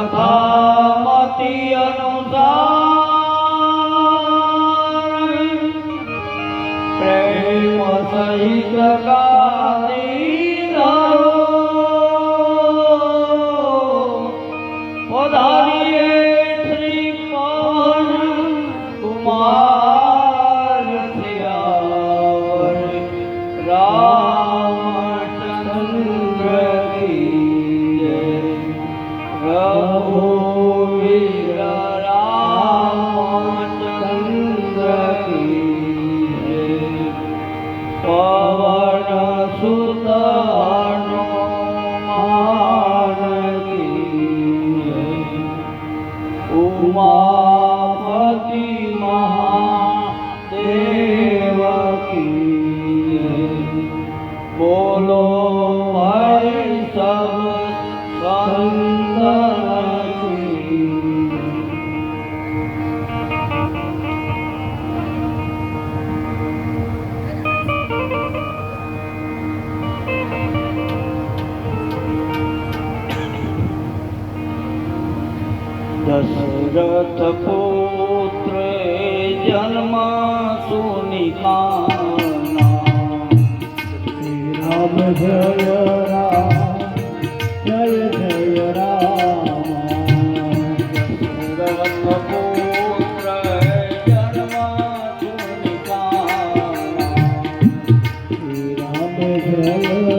કથામતી અનુસાર પ્રેમ સહિત ગાતી પધારીએ શ્રી પવન કુમાર રામચંદ્ર રઘુવીર રામચંદ્ર પવન સુત હનુમાન ઉમાપતિ મહાદેવ બોલો ભાઈ સબ સંત દશરથ પુત્ર જન્મ સુનિકાના રામ જય રામ જય જય રામ દશરથ પુત્ર જન્મ સુનિકાના રામ જય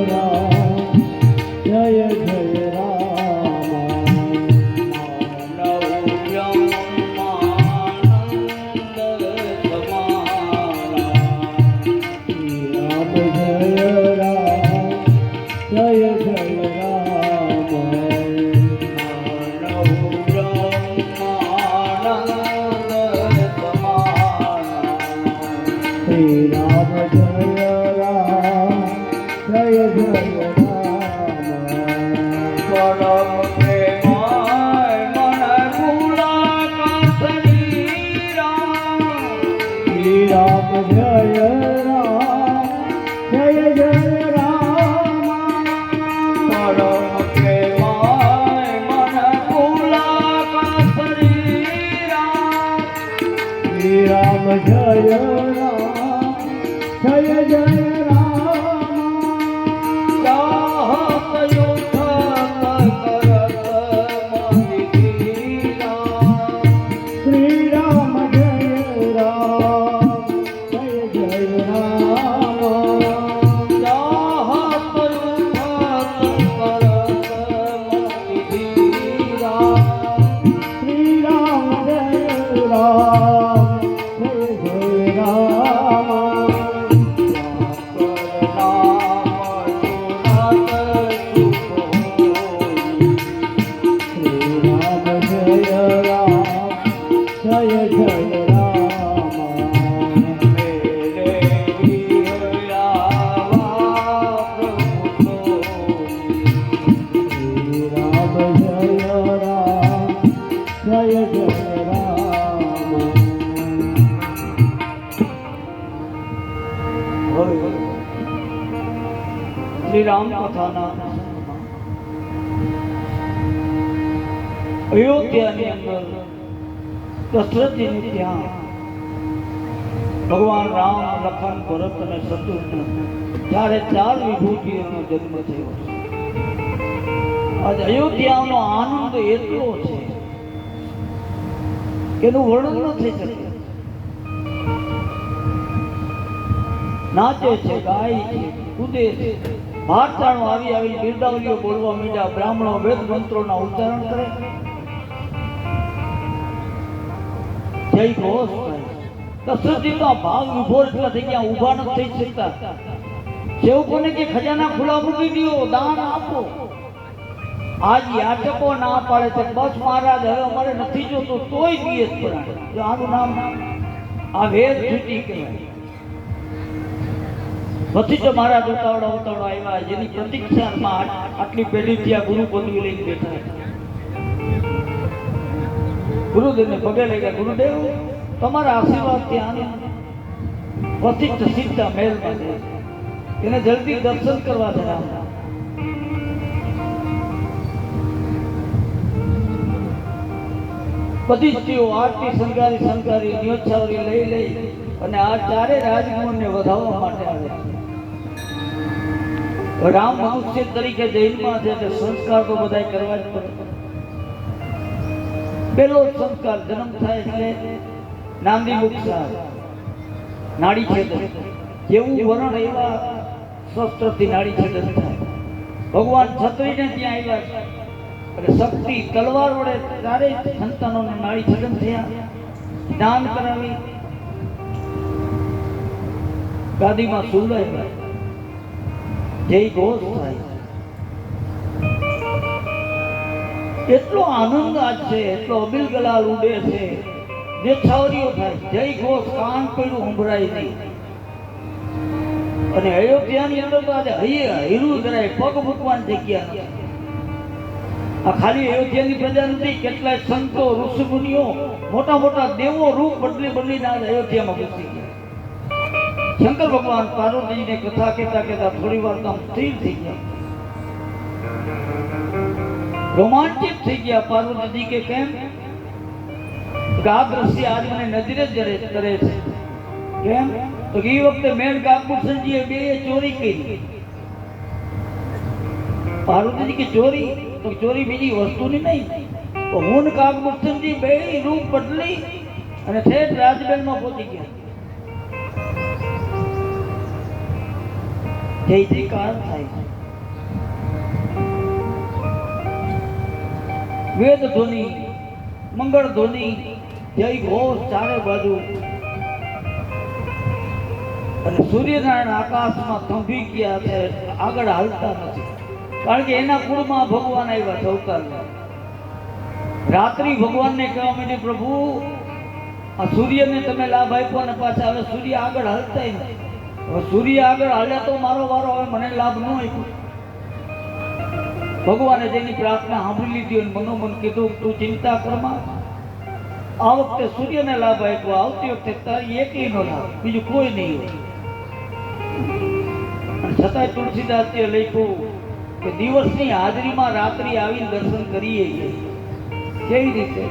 રામ જય જય શ્રી રામ કથાના અયોધ્યાની અંદર દશરથજીને ત્યાં ભગવાન રામ, લખન, ભરત અને શત્રુઘ્ન ત્યારે 4 વિભૂતિઓનો જન્મ થયો. આજ અયોધ્યાનો આનંદ એટલો છે કે એનું વર્ણન ન થઈ શકે. નાચે છે, ગાય છે, કૂદે છે, ભારતાણો આવી આવી બિરદાવલીઓ બોલવા માંડ્યા. બ્રાહ્મણો વેદ મંત્રોના ઉચ્ચારણ કરે, જય ઘોષ થાય. દશરથજીનો ભાવ વિભોર એટલા થઈ ગયા, ઊભા નથી થઈ શકતા. સેવકોને કે ખજાના ખુલ્લા મૂકી દો, દાન આપો. આજ યાચકો ના પાડે છે, બસ મહારાજ હવે અમારે નથી જોતું તોય દીએ જ પરાણે. જો આનું નામ આ વેદ છૂટી કહેવાય. પછી તો મહારાજ ઉતાવળા આવ્યા, જેની પ્રતીક્ષામાં આટલી પેઢી ત્યાં ગુરુ પદવી લઈને બેઠા. ગુરુદેવને પગે લઈ ગયા, ગુરુદેવ તમારા આશીર્વાદ ત્યાં વસિષ્ઠ સીધા મહેલમાં છે, એને જલ્દી દર્શન કરવા જરા. બધી સ્ત્રીઓ આરતી શણગારી ન્યોછાવરી લઈ અને આ 4 રાજકુમારને વધાવવા માટે આવે છે. રામ મનુષ્ય તરીકે જૈનમાં છે એટલે સંસ્કાર તો બધા કરવા જ પડે. પહેલો સંસ્કાર જન્મ થાય એટલે નાંદી મુક્ષા, નાડી છેદન. જેવું વરણ એવા શસ્ત્રથી નાડી છેદન થાય. ભગવાન છત્રીને ત્યાં આવ્યા છે અને શક્તિ તલવાર વડે 4 સંતાનોને નાડી છેદન થયા. સ્નાન કરાવી ગાદીમાં સુલાવ્યા. જય ઘોષ થાય. એટલો આનંદ આજ છે, એટલો અબિલ ગલાલ ઉડે છે, જે છાવરીઓ થાય. જય ઘોષ કાન પડ્યું સંભળાય નહીં. અને અયોધ્યાની અંદર તો આજે હીરું કરાય, પગ મૂકવાની જગ્યા નથી. આ ખાલી અયોધ્યાની પ્રજા નથી, કેટલાય સંતો, ઋષિમુનિઓ, મોટા મોટા દેવો રૂપ બદલીને આજે અયોધ્યામાં ઘૂસી ગયા. શંકર ભગવાન પાર્વતીજીને કથા કહેતા થોડી વાર કામ સ્થિર થઈ ગયા, રોમાંચિત થઈ ગયા. પાર્વતીજી કે કેમ? આ દ્રશ્ય આજ મને નજરે જ કરે છે. કેમ? તો એ વખતે મેન કાકભૂષણજીએ 2 ચોરી કરી. પાર્વતીજી કે ચોરી? તો ચોરી બીજી વસ્તુની નહીં, તો હું ને કાકભૂષણજી 2 રૂપ બદલી અને ઠેઠ રાજમહેલમાં પહોંચી ગયા. જય જયકાર થાય. વેદ ધ્વનિ, મંગળ ધ્વનિ, જય ઘોષ 4 બાજુ. અને સૂર્યનારાયણ આકાશમાં થંભી ગયા છે, આગળ હાલતા નથી. કારણ કે એના કુળમાં ભગવાન આવ્યા છે અવતારમાં. રાત્રિ ભગવાનને કહેવા માંડી, પ્રભુ આ સૂર્યને તમે લાભ આપ્યો અને પાછા હવે સૂર્ય આગળ હાલતા નથી. હવે સૂર્ય આગળ હાલ્યા તો મારો વારો, હવે મને લાભ ન આપ્યો. ભગવાને જેની પ્રાર્થના સાંભળી લીધી અને મનોમન કીધું, તું ચિંતા કરમાં. આ વખતે સૂર્યને લાભ આપ્યો, આવતી વખતે તારી એકલીનો લાભ, બીજું કોઈ નહીં હોય. અને છતાંય તુલસીદાસજીએ લખ્યું કે દિવસની હાજરીમાં રાત્રિ આવીને દર્શન કરીએ. કેવી રીતે?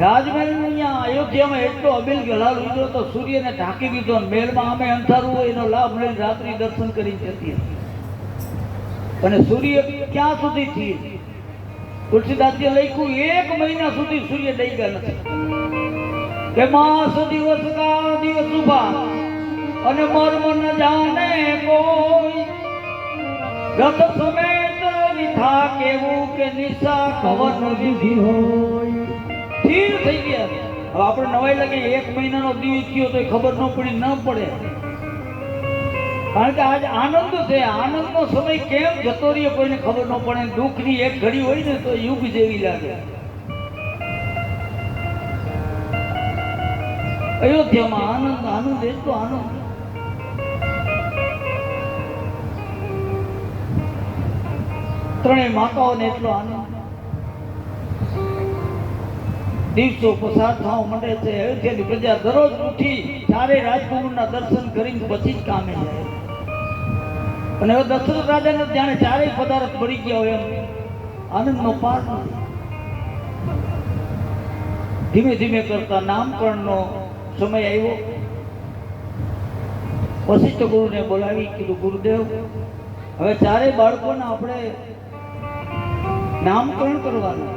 રાજમહેલ અહીંયા અયોધ્યામાં એટલો અબિલ ગલાલ ઉતર્યો તો સૂર્યને ઢાંકી દીધો. મહેલમાં અમે અંધારું હોય એનો લાભ લઈને રાત્રિ દર્શન કરી જતી હતી. અને સૂર્ય ક્યાં સુધી થી? તુલસીદાસજીએ લખ્યું 1 મહિના સુધી સૂર્ય ડગ્યા નથી. કે માસ દિવસ કા દિવસ ઉભા અને મર્મ ન જાણે કોઈ. ગત સમેત વિથા કેવું કે નિશા કવન વિધિ હોય. સ્થિર થઈ ગયા. હવે આપણે નવાઈ લાગે 1 મહિનાનો દિવસ થયો તો ખબર ન પડી, ન પડે. કારણ કે આજ આનંદ છે. આનંદનો સમય કેમ જતો રહ્યો કોઈને ખબર ન પડે. દુઃખની એક ઘડી હોય ને તો યુગ જેવી લાગે. અયોધ્યામાં આનંદ એટલો આનંદ. ત્રણેય માતાઓને એટલો આનંદ. દિવસો પસાર થવા માંડે છે. અયોધ્યાની પ્રજા દરરોજ ઉઠી 4 રાજકુમારના દર્શન કરીને પછી જ કામે જાય. અને હવે દશરથ રાજાને જાણે ચારેય પદાર્થ મળી ગયા હોય એમ આનંદનો પાર નથી. ધીમે ધીમે કરતા નામકરણનો સમય આવ્યો. વશિષ્ઠ ગુરુને બોલાવી કીધું, ગુરુદેવ હવે ચારેય બાળકોને આપણે નામકરણ કરવાના.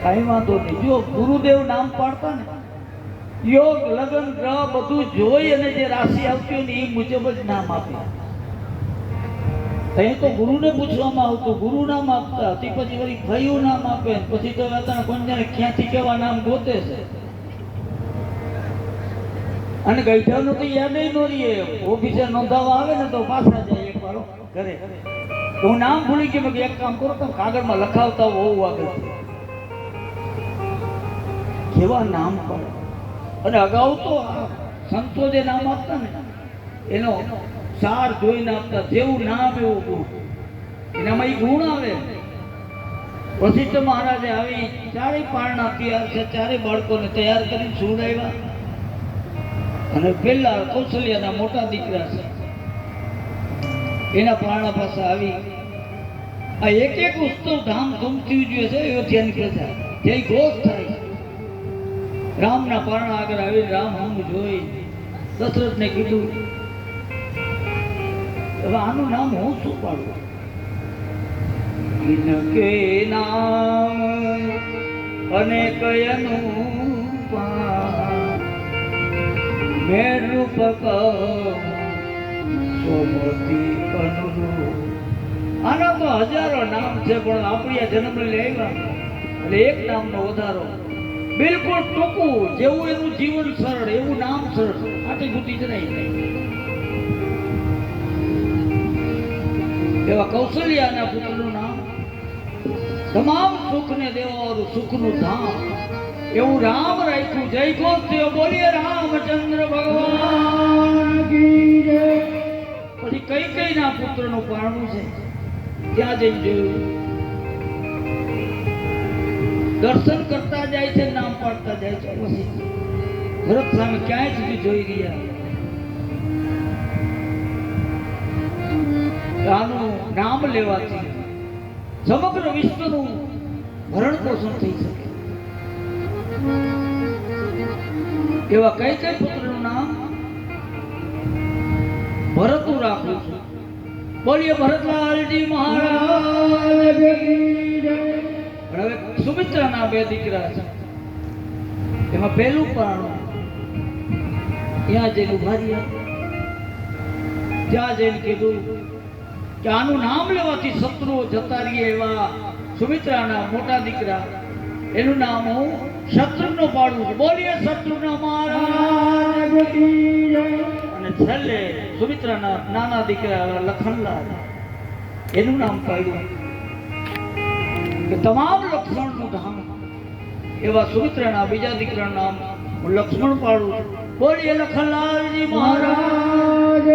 કાંઈ વાંધો નહીં. જો ગુરુદેવ નામ પાડતા ને યોગ લગ્ન ગ્રહ બધું જોઈ અને જે રાશિ આવતી હોય ને એ મુજબ જ નામ આપ્યા. અહીં તો ગુરુને પૂછવામાં આવતું, ગુરુ નામ આપતા, તે પછી વળી ફયું નામ આપે, પછી તો કોણ જાણે ક્યાંથી કેવા નામ ગોતે છે. અને ગઈઢાનું તો યાદ ન રહીએ. ઓફિસે નોંધાવા આવે ને તો પાછા જાય એક વાર ઘરે. તો હું નામ ભૂલી ગયો. એક કામ કરો તો કાગળમાં લખાવતા બહુ આગળ કેવા નામ પડે. અને અગાઉ તો સંતો જે નામ આપતા ને એનો સાર જોઈને આપતા. જેવું નામ એવું ગુણ. એનામાં એ ગુણ આવે. વશિષ્ઠ મહારાજે આવી ચારેય પારણા તૈયાર છે, ચારેય બાળકોને તૈયાર કરીને સુવડાવ્યા. અને પેલા કૌશલ્યાના મોટા દીકરા છે એના પારણા પાસે આવી. આ એક એક ઉત્સવ ધામધૂમથી ઉજવે છે અયોધ્યાની પ્રજા. જય ઘોષ થાય. રામના પારણા આગળ આવી રામ હમ જોઈ દશરથને કીધું, હવે આનું નામ હું શું પાડું? ઇનકે નામ અનેક અનુપા મેં રૂપક સોમતી અનુરૂપ. આના તો હજારો નામ છે, પણ આપણી આ જન્મ લઈ આવ્યા એટલે એક નામનો વધારો. બિલકુલ ટૂંકું, જેવું એનું જીવન સરળ એવું નામ સરળ. આટી ગુટી જ નહીં. એવા કૌશલ્યાના પુત્રનું નામ તમામ સુખને દેવાવાળું સુખનું ધામ એવું રામ રાખ્યું. જય ઘોષ થયો, બોલીએ રામચંદ્ર ભગવાન કી જય. પછી કઈ કઈ ના પુત્રનું પારણું છે ત્યાં જઈને જોયું. દર્શન કરતા જાય છે, નામ પાડતા જાય છે. પછી ભરત સામે ક્યાંય સુધી જોઈ રહ્યા. આનું નામ લેવાથી સમગ્ર વિશ્વનું ભરણ પોષણ થઈ શકે. એવા કઈ કઈ પુત્રનું નામ ભરતું રાખું છું. બોલીએ ભરતલાલજી મહારાજ. હવે સુમિત્રાના બે દીકરા છે. એમાં પહેલું પારણું ત્યાં જઈને ઉભા રહ્યા. ત્યાં જઈને કીધું કે આનું નામ લેવાથી શત્રુઓ જતા રહીએ. એવા સુમિત્રાના મોટા દીકરા એનું નામ હું શત્રુઘ્ન પાડું છું. બોલીએ શત્રુઘ્ન મહારાજ. અને છેલ્લે સુમિત્રાના નાના દીકરા લખનલાલ એનું નામ પાડ્યું કે તમામ લક્ષ્મણનું ધામ. એવા સુમિત્રાના બીજા દીકરાનું નામ હું લક્ષ્મણ પાડું છું. બોલીએ લખનલાલજી મહારાજ.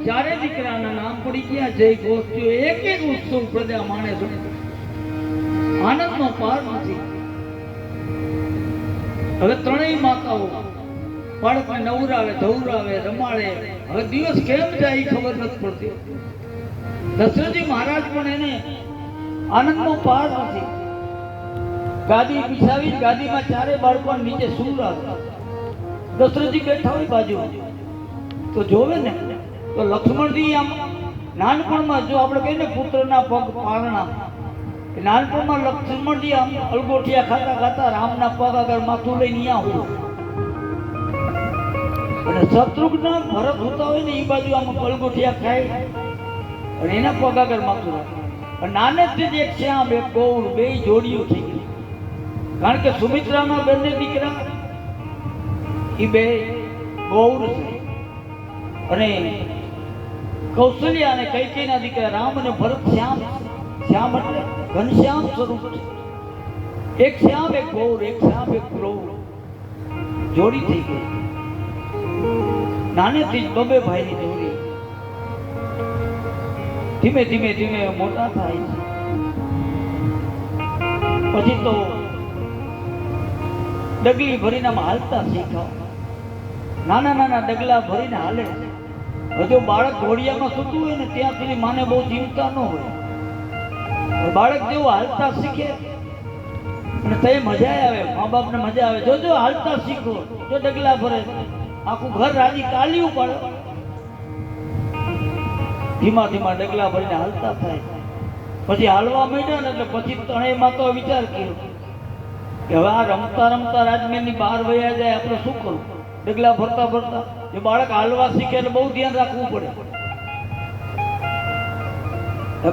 ચારે દીકરાના નામ પડી ગયા. જય ઘોષ થયો. એક એક ઉત્સવ પ્રજા માણે છે. આનંદનો પાર નથી. હવે ત્રણેય માતાઓ બાળકને નવરાવે, ધવરાવે, રમાડે. હવે દિવસ કેમ જાય ખબર નથી પડતી. દશરથજી મહારાજ પણ એને આનંદનો પાર નથી. ગાદી બિછાવી ગાદીમાં ચારે બાળકો નીચે સુવરાવે. દશરથજી બેઠા હોય બાજુ તો જોવે ને તો લક્ષ્મણજી આમ નાનપણમાં જો આપણે કહીએ ને પુત્રના પગ પારણા, નાનપણમાં લક્ષ્મણજી આમ અલગોઠિયા ખાતા ખાતા રામના પગ આગળ માથું લઈને અહીંયા હોય. અને શત્રુઘ્ન ભરત હોતા હોય ને એ બાજુ આમ અલગોઠિયા ખાય અને એના પગ આગળ માથું રાખે. નાનેથી જ એક શ્યામ એક ગૌર બે જોડિયું થઈ ગયું. કારણ કે સુમિત્રાના બંને દીકરા એ બે ગૌર છે અને કૌશલ્યા અને કૈકેયીના દીકરા રામ અને ભરત શ્યામ. શ્યામ એટલે ઘનશ્યામ સ્વરૂપ છે. એક શ્યામ એક ગૌર, એક શ્યામ એક ગૌર જોડી થઈ ગઈ. નાનેથી જ બબે ભાઈની જોડી. ધીમે ધીમે ધીમે મોટા થાય છે. પછી તો ડગલી ભરીને હાલતા શીખ્યા. નાના નાના ડગલા ભરીને હાલે. જો બાળક ઘોડિયામાં સૂતું હોય ને ત્યાં સુધી માને બહુ ચિંતા ન હોય. બાળક જેવું હાલતા શીખે અને તઈ મજા આવે, મા બાપને મજા આવે. જો હાલતા શીખો, જો ડગલા ભરે, આખું ઘર રાજી તાલીઓ પાડે. ધીમા ધીમા ડગલા ભરીને હાલતા થાય. પછી હાલવા માંડ્યા ને એટલે પછી ત્રણેયમાં તો વિચાર કર્યો કે હવે આ રમતા રમતા રાજમહેલની બહાર વયા જાય, આપણે શું કરવું? ડગલા ભરતા ભરતા એ બાળક હાલવા શીખે એટલે બહુ ધ્યાન રાખવું પડે.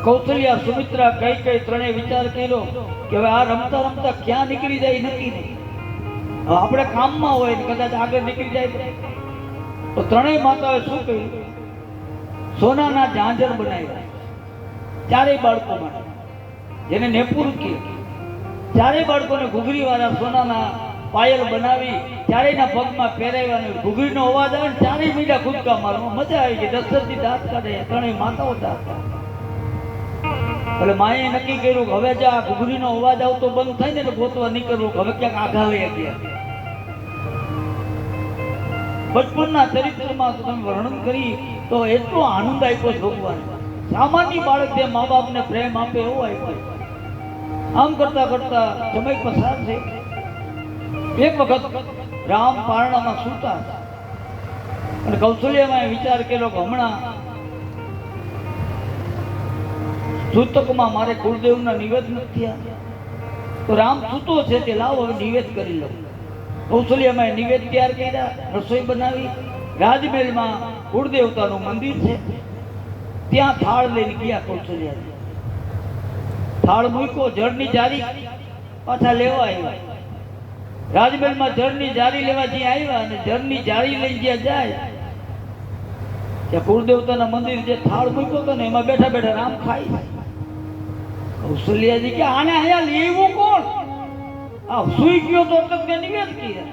કૌશલ્યા, સુમિત્રા, કઈ ત્રણેય વિચાર કર્યો કે હવે આ રમતા રમતા ક્યાં નીકળી જાય નક્કી નહીં. આપણે કામમાં હોય ને કદાચ આગળ નીકળી જાય તો ત્રણેય માતાઓએ શું કહ્યું? સોનાના ઝાંઝર બનાવ્યા ચારેય બાળકો માટે, જેને નેપુર કહે. ચારેય બાળકોને ઘૂઘરી વાળા સોનાના પાયલ બનાવી ચારેયના પગમાં પહેરાવ્યા. ઘૂઘરીનો અવાજ આવે ને ચારેય મીડા કૂદકા મારવા. મજા આવી ગઈ. દશરથજી દાંત કાઢે, ત્રણેય માતાઓ દાંત કાઢે. એટલે માએ નક્કી કર્યું કે હવે જો આ ઘૂઘરીનો અવાજ આવતો બંધ થાય ને એટલે ગોતવા નીકળવું, હવે ક્યાંક આઘા લઈ ગયા. બચપનના ચરિત્રમાં તમે વર્ણન કરી તો એટલો આનંદ આપ્યો ભગવાન. સામાન્ય બાળક જે મા બાપને પ્રેમ આપે એવો આપ્યો. આમ કરતા કરતા સમય પસાર છે. એક વખત રામ પારણામાં સૂતા અને કૌશલ્યામાં વિચાર કર્યો કે હમણાં સૂતકમાં મારે કુળદેવના નિવેદ નથી થયા, તો રામ સૂતો છે તે લાવ હવે નિવેદ કરી લઉં. કૌશલ્યામાં નિવેદ તૈયાર કર્યા, રસોઈ બનાવી. રાજમહેલમાં કુળદેવતાનું મંદિર છે, ત્યાં થાળ લઈને ગયા કૌશલ્યા. થાળ મૂક્યો, જળની જારી પાછા લેવા આવ્યા. રાજમહેલમાં જળની જારી લેવા જ્યાં આવ્યા અને જળની જારી લઈ જ્યાં જાય ત્યાં કુળદેવતાના મંદિર જે થાળ મૂક્યો હતો ને એમાં બેઠા બેઠા રામ ખાય. કૌશલ્યાજી કે આને અહીંયા લેવું કોણ? આ સુઈ ગયો તો તમને નિવેદ કર્યા,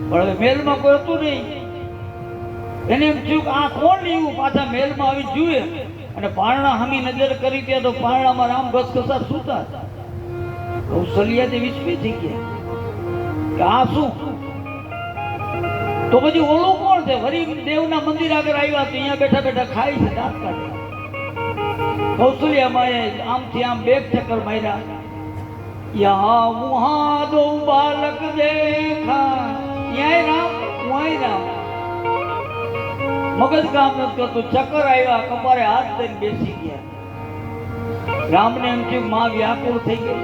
પણ હવે મહેલમાં કોઈ હતું નહીં. એને એમ થયું કે આ કોણ લેવું? પાછા મહેલમાં આવી જુએ અને પારણા સામી નજર કરી ત્યાં તો પારણામાં રામ ઘસઘસા સૂતા. કૌશલ્યાજી વિસ્મિત થઈ ગયા કે આ શું? તો પછી ઓલું કોણ છે? વરી દેવના મંદિર આગળ આવ્યા તો અહીંયા બેઠા બેઠા ખાય છે, દાંત કાઢે. કૌશલ્યામાં આમથી આમ બે ચક્કર માર્યા. યહાં વહાં દો બાલક દેખા, યહાં રામ વહાં રામ. મગજ કામ નથી કરતું. ચક્કર આવ્યા, કપારે હાથ દઈને બેસી ગયા. રામને એમ થયું માં વ્યાકુળ થઈ ગઈ.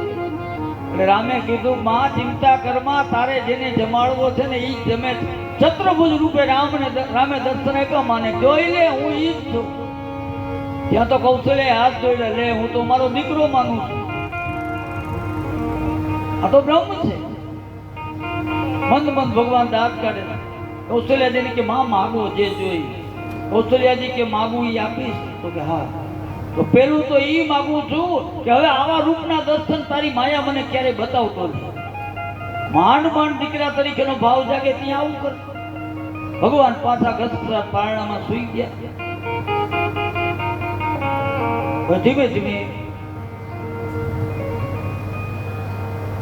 એટલે રામે કીધું માં ચિંતા કરમાં, તારે જેને જમાડવો છે ને ઈ જ જમે. છત્રભુજ રૂપે રામે દર્શન આપ્યા માને. જોઈ લે હું ઈ જ છું. ત્યાં તો કૌશલ્યાએ હાથ જોડ્યા, લે હું તો મારો દીકરો માનું છું, આ તો બ્રહ્મ છે. મંદ મંદ ભગવાન દાંત કાઢે. કૌશલ્યાજીને કે માં માગો જે જોઈ. કૌશલ્યાજી કે માગું ઈ આપીશ? તો કે હા. તો પેલું તો ઈ માગું છું કે હવે આવા રૂપના દર્શન તારી માયા મને ક્યારે બતાવતો નથી. માંડ માંડ દીકરા તરીકેનો ભાવ જાગે ત્યાં આવું કર. ભગવાન પાછા ઘસઘસા પારણામાં સૂઈ ગયા. ધીમે ધીમે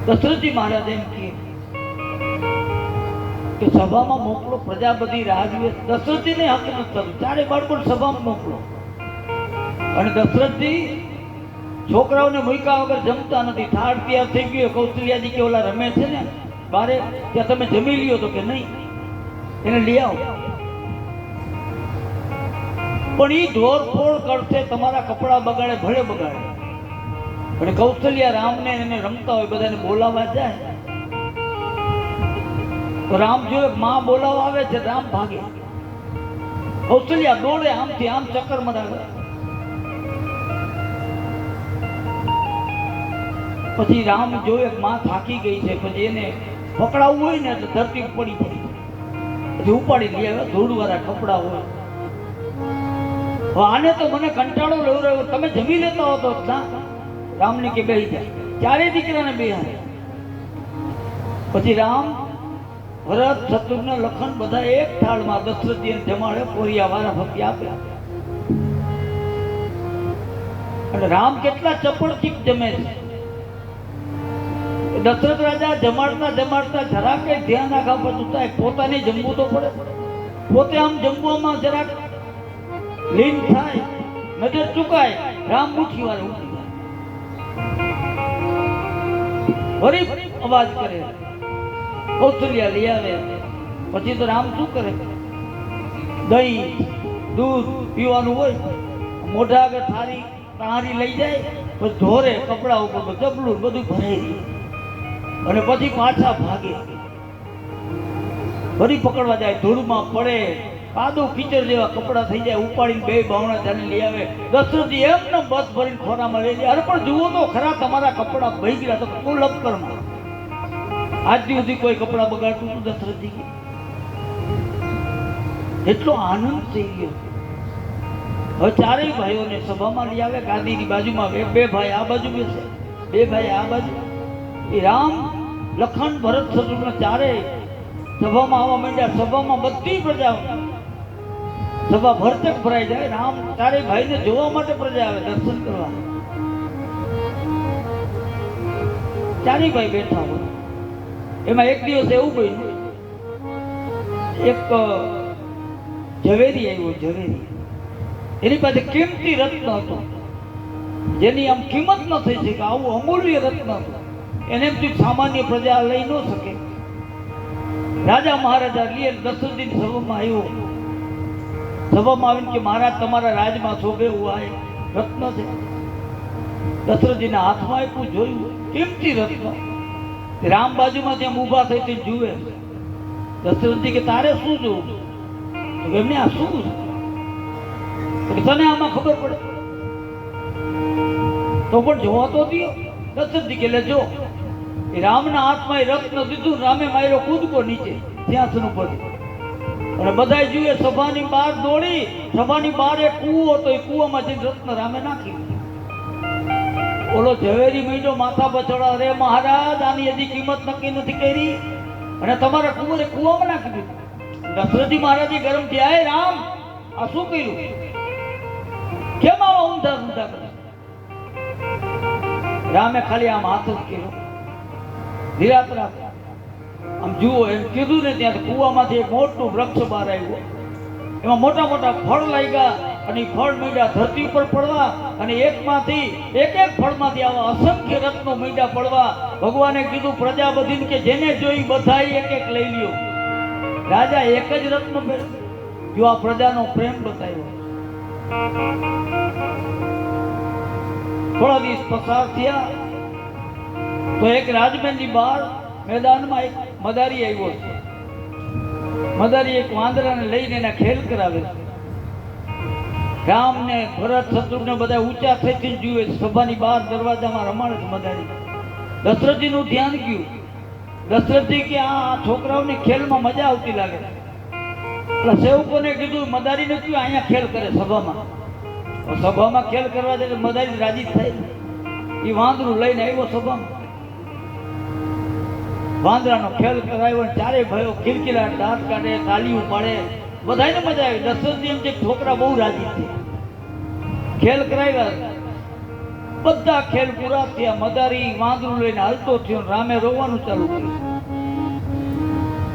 દશરથજી મહારાજ એમ કે સભામાં મોકલો, પ્રજા બધી રાહ જુએ. દશરથજીને હક નથી થતું, ચારે બાળકો સભામાં મોકલો. અને દશરથજી છોકરાઓને મૂક્યા વગર જમતા નથી. થાળ તૈયાર થઈ ગયો. કૌશલ્યાજી કે ઓલા રમે છે ને બારે, ત્યાં તમે જમી લ્યો. તો કે નહીં, એને લઈ આવો. પણ ઈ ઢોરફોડ કરશે, તમારા કપડા બગાડે, ભલે બગાડે. અને કૌશલ્યા રામને એને રમતા હોય બધાને બોલાવવા જાય તો રામ જોયે માં બોલાવવા આવે છે, રામ ભાગે. કૌશલ્યા દોડે, આમથી આમ ચક્કર મરાવે. પછી રામ જોયે માં થાકી ગઈ છે, પછી એને પકડાવવું હોય ને એટલે ધરતી પડી પડી, પછી ઉપાડી લઈ આવે. ધૂળવાળા કપડા હોય. આને તો મને કંટાળો લેવો રહ્યો, તમે જમી લેતા હો તો રામને કે બેહી જાય. ચારે દીકરાને બેહાડે. પછી રામ, ભરત, શત્રુઘ્ન, લખન બધા એક થાળમાં દશરથજીને જમાડે, કોરિયા વારા ભક્તિ આપ્યા. અને રામ કેટલા ચપળથી જમે છે. દશરથ રાજા જમાડતા જમાડતા જરાક ધ્યાન રાખવા પછી પોતાને જમવું તો પડે. પોતે આમ જમવામાં જરાક લીન થાય, નજર ચુકાય, રામ મુઠ્ઠી વાર ઉઠી જાય, વળી અવાજ કરે, કૌશલ્યા લઈ આવે. પછી તો રામ શું કરે? દહીં દૂધ પીવાનું હોય, મોઢા આગળ થારી તારી લઈ જાય, પછી ધોરે કપડા ઉપર જબલું બધું ભરાઈ અને પછી પાછા ભાગે. વળી પકડવા જાય, ધૂળમાં પડે, કાદો કીચડ જેવા કપડા થઈ જાય, ઉપાડીને બે બાવણા ચાલી લઈ આવે. દશરથજી એમને બસ ભરીને ખોરામાં લઈ જાય. અરે પણ જુઓ તો ખરા, તમારા કપડા બહી ગયા તો કુલ અપકરમાં. આજ સુધી કોઈ કપડા બગાડતું હતું દશરથજી? એટલો આનંદ થઈ ગયો. હવે ચારેય ભાઈઓને સભામાં લઈ આવે, ગાદીની બાજુમાં બે ભાઈ આ બાજુ બેસે, બે ભાઈ આ બાજુ. એ રામ લખન ભરત શત્રુઘ્ન ચારેય સભામાં આવવા માંડ્યા. સભામાં બધી પ્રજા, સભા ભરચક ભરાઈ જાય. રામ ચારેય ભાઈને જોવા માટે પ્રજા આવે, દર્શન કરવા. ચારેય ભાઈ બેઠા હોય. એમાં એક દિવસ એવું બન્યું, એક ઝવેરી આવ્યો. ઝવેરી એની પાસે કિંમતી રત્ન હતો, જેની આમ કિંમત ન થઈ શકે, આવું અમૂલ્ય રત્ન હતું. એને એમ સામાન્ય પ્રજા લઈ ન શકે. રાજા મહારાજા લીએ દશરથજીની સભામાં આવ્યો. સભામાં આવીને કે મહારાજ, તમારા રાજમાં શોભે એવું આ રત્ન છે. દશરથજીના હાથમાં આપ્યું, જોયું, કિંમતી રત્ન. રામ બાજુમાં જેમ ઊભા થઈ તે જુએ. દશરથજી કે તારે શું જોવું? એમને આ શું છે? તને આમાં ખબર પડે તો પણ જોવા તો દો. દશરથજી કે લે જો. એ રામના હાથમાં એ રત્ન દીધું. રામે માર્યો કૂદકો નીચે સિંહાસન ઉપર, અને બધા જુએ. સભાની બહાર દોડી, સભાની બહાર એક કૂવો હતો, એ કૂવામાં જઈને રત્ન રામે નાખી. ઓલો ઝવેરી મીંડો માથા પર ચડા, અરે મહારાજ, આની હજી કિંમત નક્કી નથી કરી અને તમારા કુંવરે કૂવામાં નાખી દીધું. દશરથજી મહારાજે ગરમ થયા, હે રામ, આ શું કર્યું? કેમ આવા ઊંધા ઊંધા કરે? રામે ખાલી આમ હાથ જ કર્યો, ધીરાત રાખ, આમ જુઓ એમ કીધું ને. ત્યાં કૂવામાંથી એક મોટું વૃક્ષ બહાર આવ્યું. એમાં મોટા મોટા ફળ લાગ્યા અને ફળ મીંડા ધરતી ઉપર પડવા, અને એકમાંથી એક એક ફળમાંથી આવા અસંખ્ય રત્નો મીંડા પડવા. ભગવાને કીધું પ્રજા બધીને કે જેને જોઈ બધાય એક એક લઈ લ્યો. રાજા એક જ રત્ન જો આ પ્રજાનો પ્રેમ બતાવ્યો. થોડા દિવસ પસાર થયા તો એક રાજમહેલની બહાર મેદાનમાં એક મદારી આવ્યો છે. મદારી એક વાંદરાને લઈને એના ખેલ કરાવે છે. રામ ને ભરત શત્રુઘ્ન બધા ઊંચા થઈને જુએ. સભાની બહાર દરવાજામાં રમાડે છે મદારી. દશરથજીનું ધ્યાન ગયું. દશરથજી કે આ છોકરાઓની ખેલમાં મજા આવતી લાગે. એટલે સેવકોને કીધું, મદારીને કયું અહીંયા ખેલ કરે સભામાં. સભામાં ખેલ કરવા જાય મદારી રાજી થાય. એ વાંદરું લઈને આવ્યો સભામાં. વાંદરાનો ખેલ કરાવ્યો. ચારે ભાઈઓ કિલકિલાટ દાંત કાઢે, તાલીઓ પાડે, બધાને મજા આવી. દશરથજી એમ છે છોકરા બહુ રાજી છે. ખેલ કરાવ્યા, બધા ખેલ પૂરા થયા. મદારી વાંદરું લઈને હાલતો થયો. રામે રોવાનું ચાલુ કર્યું.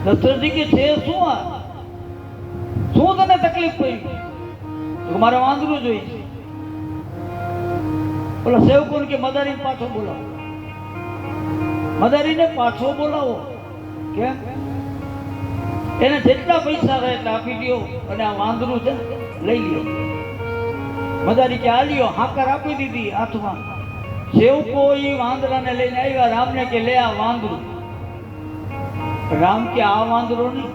દશરથજી કે છે શું આ? શું તને તકલીફ પડી? મારે વાંદરું જોઈએ. ઓલા સેવકો કે મદારીને પાછો બોલાવો. મદારીને પાછો બોલાવો. કેમ? એને જેટલા પૈસા રહે એટલા આપી દો અને આ વાંદરું છે લઈ લ્યો. મદારી કે આ લ્યો. હાકર આપી દીધી હાથમાં. સેવકો એ વાંદરાને લઈને આવ્યા. રામને કે લે આ વાંદરું. રામ કે આ વાંદરો નહીં.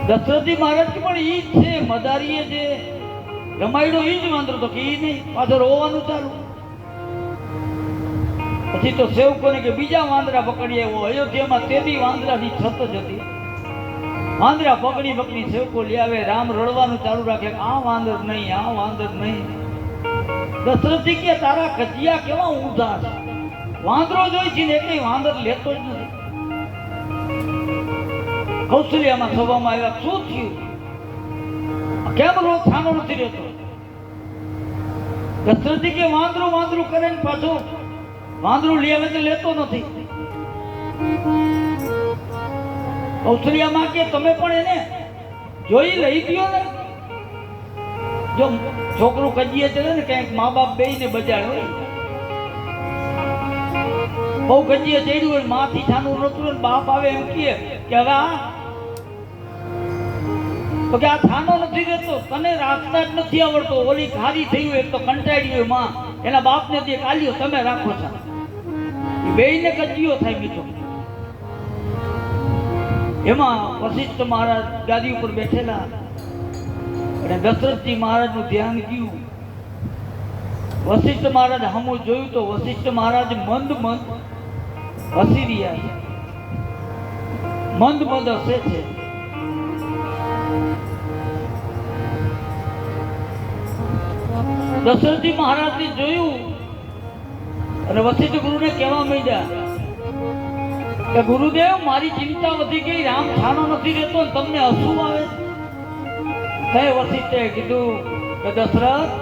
દશરથજી મહારાજ કે પણ ઈ જ છે. મદારીએ જે રમાયડો ઈ જ વાંદરો તો કે ઈ નહીં. પાછળ રોવાનું ચાલુ. પછી તો સેવકોને કે બીજા વાંદરા પકડી આવ્યો. અયોધ્યામાં તેદી વાંદરાની છત જ હતી. વાંદરા પકડી પકડી સેવકો લઈ આવે. રામ રડવાનું ચાલુ રાખે, આ વાંદર નહીં, આ વાંદર નહીં. દશરથજી કે તારા કજિયા કેવા ઊંધા છે. વાંદરો જોઈ છે ને એટલે વાંદર લેતો જ નથી. કૌશલ્યામાં સભામાં આવ્યા. શું થયું? કેમ રોજ ખાનો નથી રહેતો? દશરથજી કે વાંદરું વાંદરું કરે ને પાછો વાંદરું લઈ આવે તો લેતો નથી. કૌશલ્યામાં કે તમે પણ એને જોઈ લઈ ગયો ને. જો છોકરું કજીએ ચડે ને ક્યાંક મા બાપ બેયને બજાડ હોય, બહુ કજીએ ચડ્યું હોય, માથી છાનું નતું હોય, બાપ આવે એમ કહે કે હવે તો કે આ થાનો નથી રહેતો, તને રાખતા જ નથી આવડતો, ઓલી ખારી થયું એક તો કંટાળી હોય માં, એના બાપને જે કાલ્યો તમે રાખો છો, બેયને કજીયો થાય બીજો. એમાં વશિષ્ઠ મહારાજ ગાદી ઉપર બેઠેલા અને દશરથજી મહારાજનું ધ્યાન ગયું. વશિષ્ઠ મહારાજ હમું જોયું તો વશિષ્ઠ મહારાજ મંદ મંદ હસી રહ્યા છે, મંદ મંદ હસે છે. દશરથજી મહારાજને જોયું અને વશિષ્ઠ ગુરુને કહેવા માંડ્યા કે ગુરુદેવ, મારી ચિંતા વધી ગઈ, રામ છાનો નથી રહેતો, તમને હસવું આવે. હે વશિષ્ઠે કીધું કે દશરથ,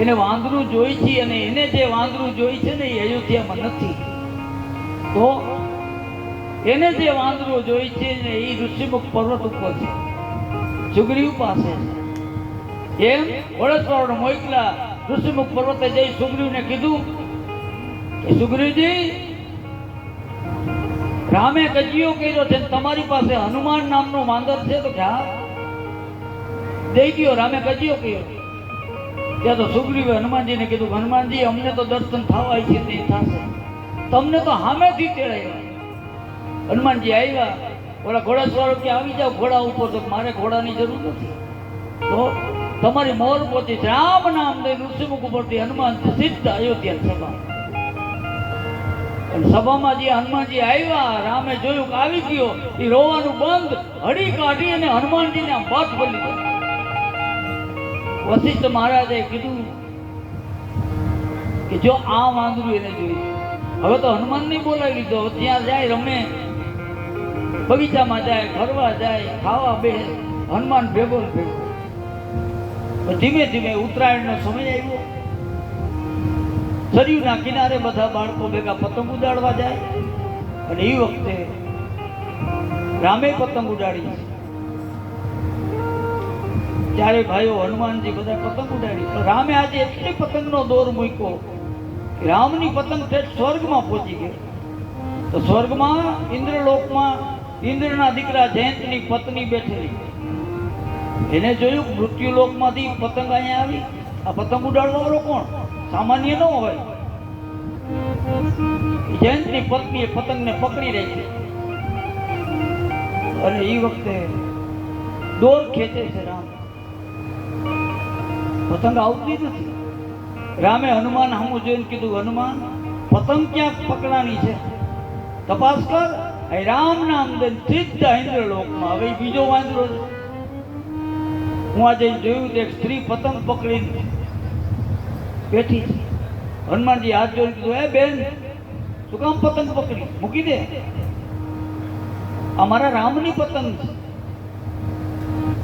એને વાંદરું જોઈ છે અને એને જે વાંદરું જોઈ છે ને એ અયોધ્યામાં નથી, તો એને જે વાંદરું જોઈ છે ને એ ઋષિમુખ પર્વત ઉપર છે, સુગ્રીવ પાસે છે. એમ વડસવાળો મોકલા ઋષિમુખ પર્વતે જઈ સુગ્રીવને કીધું કે સુગ્રીવજી, રામે કજીયો કર્યો છે, તમારી પાસે હનુમાન નામનો વાંદર છે? તો ક્યાં દઈ ગયો, રામે કજીયો કર્યો. ત્યાં તો સુગ્રીવે હનુમાનજીને કીધું, હનુમાનજી, અમને તો દર્શન થવા છે તે થશે, તમને તો સામેથી તેડાવ્યા. હનુમાનજી આવ્યા, ઓલા ઘોડાસવારો કે આવી જાવ ઘોડા ઉપર, તો મારે ઘોડાની જરૂર નથી, તો તમારી મોર પહોંચી રામ નામ દઈ ઋષિમુખ ઉપરથી હનુમાન સિદ્ધ અયોધ્યા સભા. સભામાં જે હનુમાનજી આવ્યા, રામે જોયું કે આવી ગયો, એ રોવાનું બંધ, હળી કાઢી અને હનુમાનજીને આમ વાત બોલી. વશિષ્ઠ મહારાજે કીધું કે જો આ વાંદરું એને જોયું, હવે તો હનુમાન નહીં બોલાવી લીધો, ત્યાં જાય રમે, બગીચામાં જાય, ફરવા જાય, ખાવા બે, હનુમાન ભેગો ભેગો. ધીમે ધીમે ઉત્તરાયણનો સમય આવ્યો, સરયુના કિનારે બધા બાળકો ભેગા પતંગ ઉડાડવા જાય, અને એ વખતે રામે પતંગ ઉડાડી. ચારે ભાઈઓ હનુમાનજી બધા પતંગ ઉડાડી. રામે આજે એટલી પતંગનો દોર મૂક્યો કે રામની પતંગ સ્વર્ગમાં પહોંચી ગઈ. તો સ્વર્ગમાં ઇન્દ્રલોકમાં ઇન્દ્રના દીકરા જયંતની પત્ની બેઠેલી, એને જોયું મૃત્યુલોકમાંથી પતંગ અહીંયા આવી. આ પતંગ ઉડાડવા વાળો કોણ? સામાન્ય ન હોય. જયંતની પત્નીએ પતંગને પકડી રાખી અને એ વખતે દોર ખેંચે છે રામ, પતંગ આવતી નથી. રામે હનુમાન સામું જોઈને કીધું, હનુમાન, પતંગ ક્યાંક પકડાની છે, તપાસ કર. રામ નામ દઈને સીધા ઇન્દ્રલોકમાં. હવે બીજો વાંદરો છે. હું આજે જોયું તો એક સ્ત્રી પતંગ પકડીને બેઠી છે. હનુમાનજી હાથ જોઈને કીધું, એ બેન, શું કામ પતંગ પકડી? મૂકી દે, અમારા રામની પતંગ છે.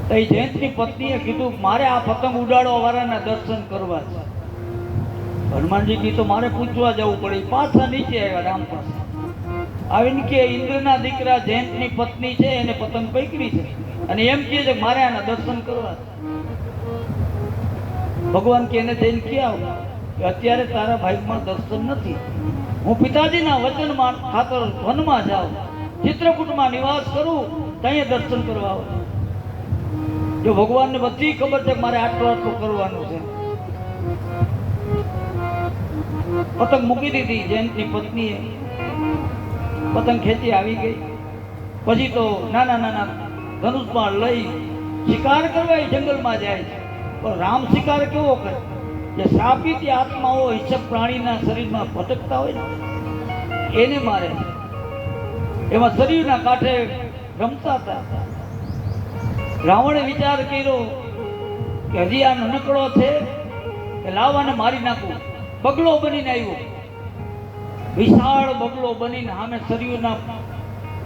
તો એ જયંતની પત્નીએ કીધું, મારે આ પતંગ ઉડાડવા વાળાના દર્શન કરવા છે. હનુમાનજી કી તો મારે પૂછવા જવું પડે. પાછા નીચે આવ્યા રામ પાસે, આવીને કે ઇન્દ્રના દીકરા જયંતની પત્ની છે, એને પતંગ પકડી છે અને એમ કહે છે મારે આના દર્શન કરવા છે. ભગવાન કે એને જઈને ક્યાં આવું કે અત્યારે તારા ભાઈમાં દર્શન નથી. હું પિતાજીના વચનમાં ખાતર વનમાં જાઉં, ચિત્રકૂટમાં નિવાસ કરું, ત્યાં દર્શન કરવા આવું. જો ભગવાનને બધી ખબર છે કે મારે આટલું આટલું કરવાનું છે. પતંગ મૂકી દીધી. જયંતની પત્નીએ પતંગ ખેંચી આવી ગઈ. પછી તો નાના નાના ધનુષમાં લઈ શિકાર કરવા જંગલમાં જાય છે. પણ રામ શિકાર કેવો કરે? જે શ્રાપિત આત્માઓ હિંસક પ્રાણીના શરીરમાં ભટકતા હોય ને એને મારે. એમાં શરીરના કાંઠે રમતા હતા. રાવણે વિચાર કર્યો કે હજી આ નનકડો છે કે લાવવાને મારી નાખું. બગલો બનીને આવ્યો, વિશાળ બગલો બનીને સામે સરયુના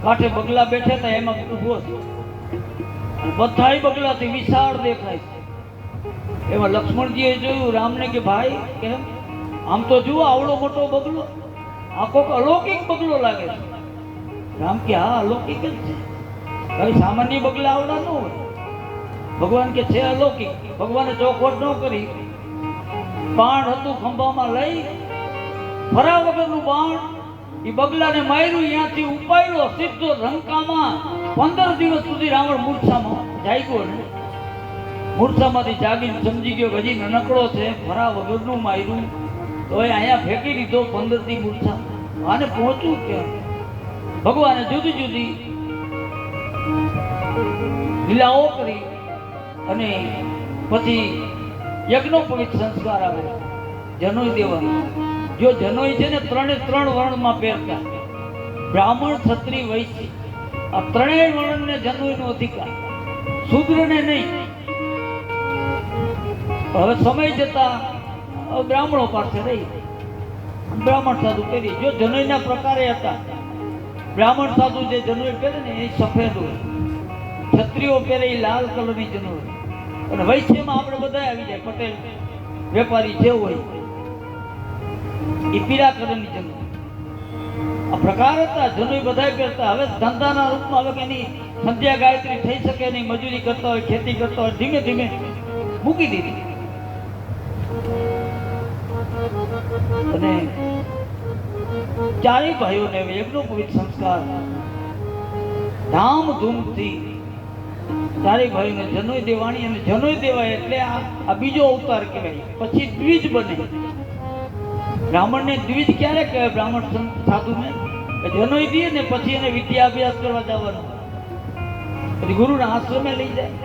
કાંઠે બગલા બેઠા હતા એમાં ઊભો છે. બધાય બગલાથી વિશાળ દેખાય. એમાં લક્ષ્મણજીએ જોયું, રામને કે ભાઈ કેમ? આમ તો જુઓ આવડો મોટો બગલો, આ કોક અલૌકિક બગલો લાગે છે. રામ કે હા, અલૌકિક જ છે, કઈ સામાન્ય બગલા આવડા ન હોય. ભગવાન કે છે અલૌકિક. ભગવાને ચોખવટ ન કરી. બાણ હતું ખંભામાં લઈ ફરા વગરનું બાણ એ બગલાને માર્યું, ત્યાંથી ઉપાડ્યો સીધો લંકામાં. 15 દિવસ સુધી રાવણ મૂર્છામાં જાગ્યો ને મૂર્છામાંથી જાગીને સમજી ગયો હજી નનકડો છે, ફરા વગરનું માર્યું તો અહીંયા ફેંકી દીધો. 15 દી મૂર્છા આને પહોંચવું ક્યાં? ભગવાને જુદી જુદી લીલાઓ કરી અને પછી યજ્ઞોપવિત સંસ્કાર આવે. જનોઈ દેવાનો. જો જનોઈ છે ને 3 વર્ણમાં પહેરતા, બ્રાહ્મણ, ક્ષત્રિય, વૈશ્ય, આ 3 વર્ણને જનોઈનો અધિકાર, શૂદ્રને નહીં. હવે સમય જતા બ્રાહ્મણો પાસે રહી, બ્રાહ્મણ સાધુ પહેરી. જો જનોઈના પ્રકારે હતા, બ્રાહ્મણ સાધુ જે જનોઈ પહેરે ને એ સફેદ હોય, ક્ષત્રિયો પહેરે એ લાલ કલરની જનોઈ, અને વૈશ્યમાં આપણે બધા આવી જાય, પટેલ વેપારી જે હોય એ પીળા કલરની જનોઈ. આ પ્રકાર હતા. જનોઈ બધા પહેરતા. હવે ધંધાના રૂપમાં હવે એની સંધ્યા ગાયત્રી થઈ શકે નહીં, મજૂરી કરતા હોય, ખેતી કરતા હોય, ધીમે ધીમે મૂકી દીધી. અને ચારેય ભાઈઓને યજ્ઞોપવિત સંસ્કાર ધામધૂમથી ચારેય ભાઈઓને જનોઈ દેવાણી. અને જનોઈ દેવાય એટલે આ બીજો અવતાર કહેવાય. પછી દ્વિજ બને. બ્રાહ્મણને દ્વિજ ક્યારે કહેવાય? બ્રાહ્મણ સાધુને જનોઈ દે ને પછી એને વિદ્યા અભ્યાસ કરવા જવાનું, પછી ગુરુના આશ્રમે લઈ જાય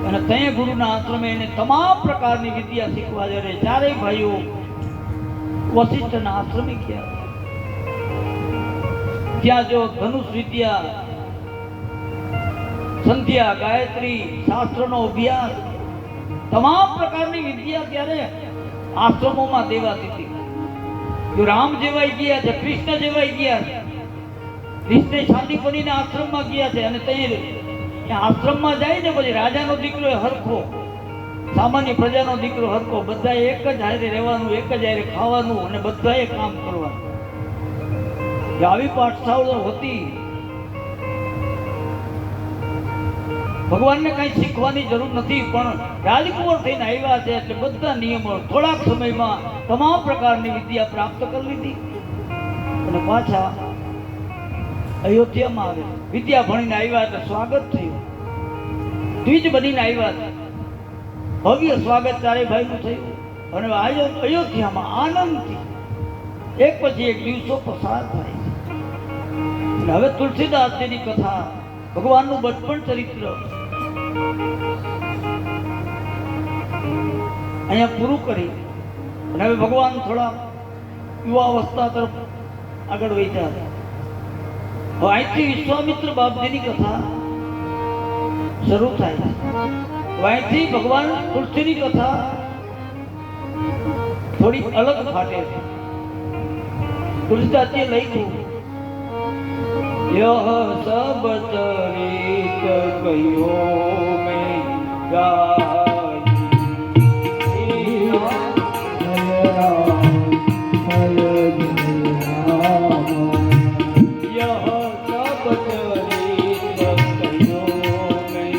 અને ત્યાં ગુરુના આશ્રમે એને તમામ પ્રકારની વિદ્યા શીખવા જાય. ચારેય ભાઈઓ વશિષ્ઠના આશ્રમે ગયા. ત્યાં જો ધનુષ વિદ્યા, સંધ્યા, ગાયત્રી, શાસ્ત્રનો અભ્યાસ, તમામ પ્રકારની વિદ્યા ત્યારે આશ્રમોમાં દેવાતી હતી. જો રામ જેવાય ગયા છે, કૃષ્ણ જેવાય ગયા છે, કૃષ્ણ શાંતિપુરીના આશ્રમમાં ગયા છે. અને ત્યાં આશ્રમમાં જાય ને પછી રાજાનો દીકરો એ હરખો, સામાન્ય પ્રજાનો દીકરો હરખો, બધા એક જ હારે રહેવાનું, એક જ હારે ખાવાનું અને બધાએ કામ કરવાનું. આવી પાઠશાળાઓ હતી. ભગવાનને કઈ શીખવાની જરૂર નથી, પણ રાજકુંવર થઈને આવ્યા છે એટલે બધા નિયમો થોડાક સમયમાં તમામ પ્રકારની વિદ્યા પ્રાપ્ત કરી લીધી અને પાછા અયોધ્યામાં આવે. વિદ્યા ભણીને આવ્યા એટલે સ્વાગત થયું. દ્વિજ બનીને આવ્યા હતા, ભવ્ય સ્વાગત ચારેય ભાઈનું થયું. અને અયોધ્યામાં આનંદથી એક પછી એક દિવસો પસાર થાય. અને હવે તુલસીદાસજીની કથા, ભગવાનનું બચપન ચરિત્ર અહીંયા પૂરું કરી અને હવે ભગવાન થોડા યુવા અવસ્થા તરફ આગળ વધ્યા હતા. હવે અહીંથી વિશ્વામિત્ર બાપજીની કથા શરૂ થાય. અહીંથી ભગવાન તુલસીની કથા થોડી અલગ ફાટે છે. તુલસીદાસજીએ લખ્યું, यह सब चरित कहियो में गाई, यह सब चरित कहियो में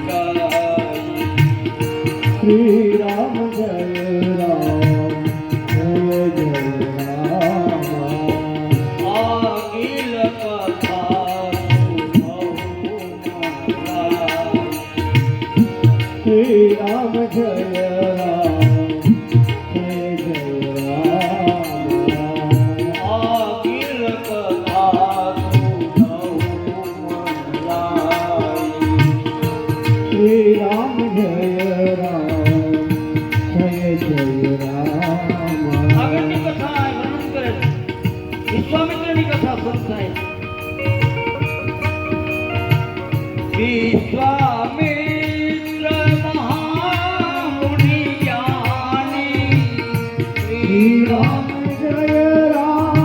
गाई, श्री राम जय राम जय जय राम, अखिल श्री राम जय राम जय जय राम, अखिल कथा श्री राम जय राम जय जय राम. આગળની કથા વર્ણન કરે છે. વિશ્વામિત્રની કથા શરૂ થાય. વિશ્વામિત્ર श्री राम जय राम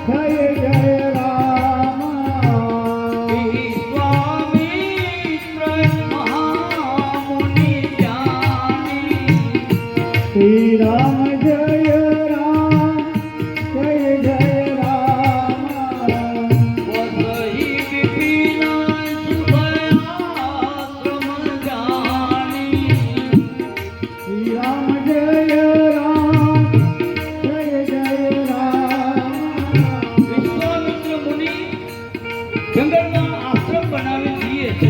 जय जय राम, विश्वामित्र महामुनि ज्ञानी, श्री राम जय राम जय जय राम, वसहि विपिन सुभयाश्रम છીએ છે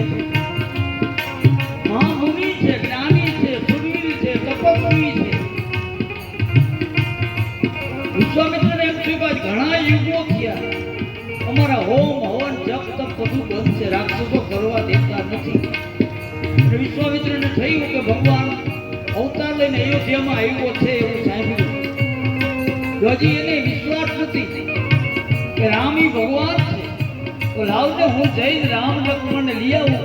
મહામુનિ છે, જ્ઞાની છે, સુરવીર છે, તપસ્વી છે. વિશ્વામિત્રને એમ થયું કે ઘણા યુગો થયા, અમારા હોમ હવન જપ તપ બધું બંધ છે, રાક્ષસો કરવા દેતા નથી. અને વિશ્વામિત્રને થયું કે ભગવાન અવતાર લઈને અયોધ્યામાં આવ્યો છે એવું સાંભળ્યું. હજી એને વિશ્વાસ નથી કે રામ ઈ ભગવાન છે, તો લાવને હું જઈને રામ લક્ષ્મણને લઈ આવું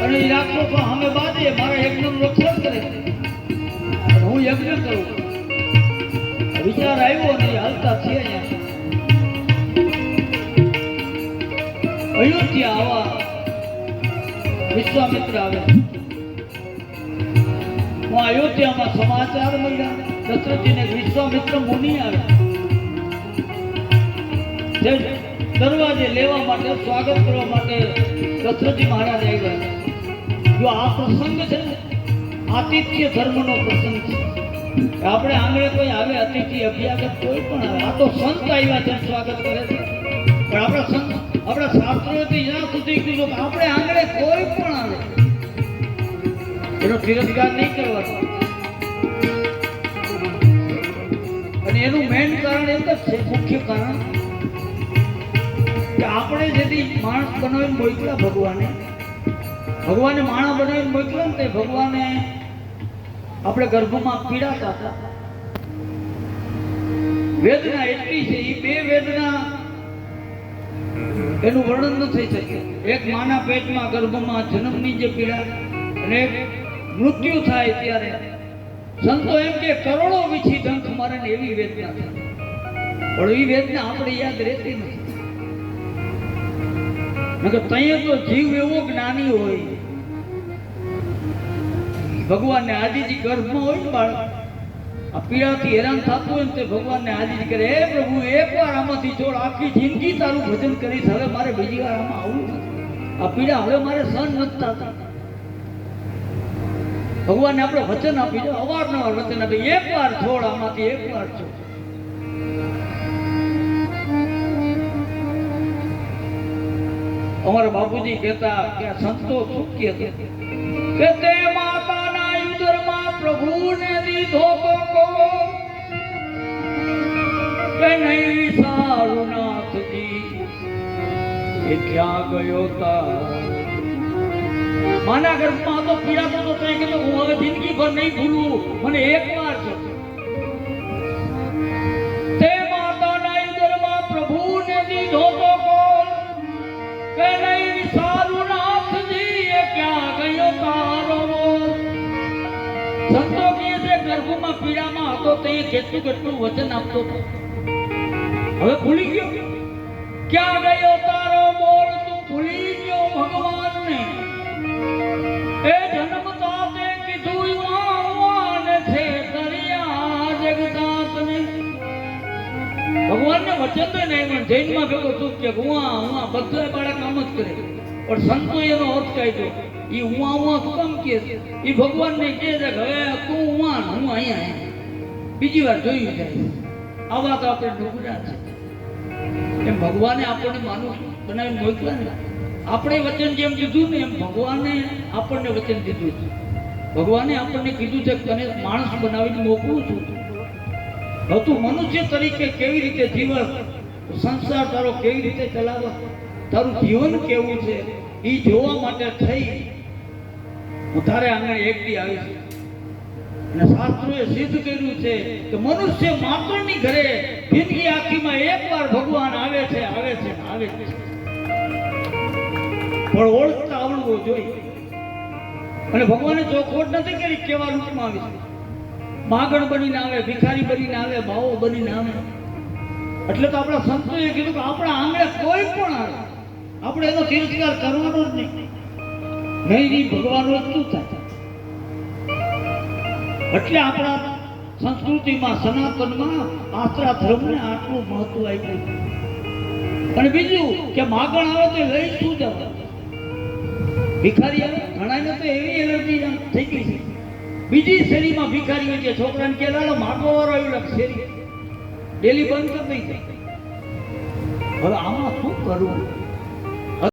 અને એ રાક્ષસો સામે બાંધે મારા યજ્ઞનું રક્ષણ કરે અને હું યજ્ઞ કરું. વિચાર આવ્યો અને હાલતા છે અયોધ્યા આવા વિશ્વામિત્ર આવે. હું અયોધ્યામાં સમાચાર મળ્યા દશરથજીને વિશ્વામિત્ર મુનિ આવે. દરવાજે લેવા માટે સ્વાગત કરવા માટે દશરથજી મહારાજ આવ્યા. જો આ પ્રસંગ છે ને આતિથ્ય ધર્મનો પ્રસંગ છે. આપણે આંગણે કોઈ આવે અતિથિ અભ્યાગત કોઈ પણ આવે, આ તો સંત આવ્યા છે સ્વાગત કરે છે. પણ આપણા સંત આપણા શાસ્ત્રોથી જ્યાં સુધી કીધું કે આપણે આંગણે કોઈ પણ આવે એનો તિરસ્કાર નહીં કરવાનો. અને એનું મેઇન કારણ એક જ છે, મુખ્ય કારણ કે આપણે જેથી માણસ બનાવીને મોકલ્યા ભગવાને માણસ બનાવીને મોકલ્યા ને તે ભગવાને આપણે ગર્ભમાં પીડાતા હતા. વેદના એટલી છે, એ બે વેદના એનું વર્ણન ન થઈ શકે. એક માના પેટમાં ગર્ભમાં જન્મની જે પીડા અને એક મૃત્યુ થાય ત્યારે સંતો એમ કે કરોડો વીછી ડંખ મારે ને એવી વેદના થાય. પણ એ વેદના આપણે યાદ રહેતી નથી. ત્યાં તો જીવ એવો જ્ઞાની હોય, ભગવાનને આજીજી ગર્ભમાં હોય ને બાળક આ પીડાથી હેરાન થતું હોય ને તે ભગવાનને આજીજી કરે, હે પ્રભુ એકવાર આમાંથી છોડ, આખી જિંદગી તારું ભજન કરીશ, હવે મારે બીજી વાર આમાં આવવું નથી, આ પીડા હવે મારે સહન નથી થતા. ભગવાનને આપણે વચન આપી દો, અવારનવાર વચન આપી, એકવાર છોડ આમાંથી, એકવાર છોડ. અમારા બાપુજી કહેતા કે આ સંતો શું કહે કે તે માતાના ઉદરમાં પ્રભુને દીધો તો કે નહીં સારું નાથજી એ ક્યાં ગયો તા. માના ગર્ભમાં તો પીડાતો તો તે કે હું હવે જિંદગી ભર નહીં ભૂલું, મને એકવાર છે. તે માતાના ઉદરમાં પ્રભુને દીધો તો કે નહીં સારું નાથજી એ ક્યાં ગયો તારો. સંતો કહે છે ગર્ભમાં પીડામાં હતો તે કેટલું કેટલું વચન આપતો હતો, હવે ભૂલી ગયો. ક્યાં ગયો તારો બોલ, તું ભૂલી ગયો ભગવાનને. એ જન્મતા તે કીધું વાને છે દરિયા જગદાતને. ભગવાનને વચન તો નહીં, પણ જૈનમાં ભેગો તું કે ઉવા બધા બાળક આમ જ કરે. પણ સંતો એનો અર્થ કાઢ્યો, એ ઉવા કેમ કે એ ભગવાનને કહે છે કે હવે તું ઉવા હું અહીંયા બીજી વાર જોયું જાય. આવા તો આપણે ડુગડા છે. એમ ભગવાને આપણને માનું બનાવીને મોકલ્યા ને, આપણે વચન જેમ કીધું ને એમ ભગવાને આપણને વચન કીધું છે. ભગવાને આપણને કીધું છે કે તને માણસ બનાવીને મોકલું છું, હવે તું મનુષ્ય તરીકે કેવી રીતે જીવન, સંસાર તારો કેવી રીતે ચલાવવા, તારું જીવન કેવું છે એ જોવા માટે થઈ હું તારે આંગણે એકડી આવી છું. અને શાસ્ત્રોએ સિદ્ધ કર્યું છે કે મનુષ્ય માત્રની ઘરે જિંદગી આખીમાં એકવાર ભગવાન આવે છે, આવે છે, આવે છે. પણ ઓળખતા આવડવું જોઈએ. અને ભગવાને ચોખવટ નથી કરી કેવા રૂપમાં આવી છે. માગણ બનીને આવે, ભિખારી બનીને આવે, ભાવો બનીને આવે. એટલે તો આપણા સંતોએ કીધું કે આપણા આંગણે કોઈ પણ આવે આપણે એનો તિરસ્કાર કરવાનો જ નહીં. નહીં ભગવાનનું શું થાય. એટલે આપણા સંસ્કૃતિમાં સનાતનમાં આશરા ધર્મને આટલું મહત્વ આપ્યું. અને બીજું કે માગણ આવે તો લઈ શું જવા, ભિખારી આવે ઘણાને તો એવી એલર્જી થઈ ગઈ છે. બીજી શેરીમાં ભિખારી હોય છે, છોકરાને કે લાલો માગવા વાળો આવ્યો શેરી ડેલી બંધ કરી દઈ. હવે આમાં શું કરવું?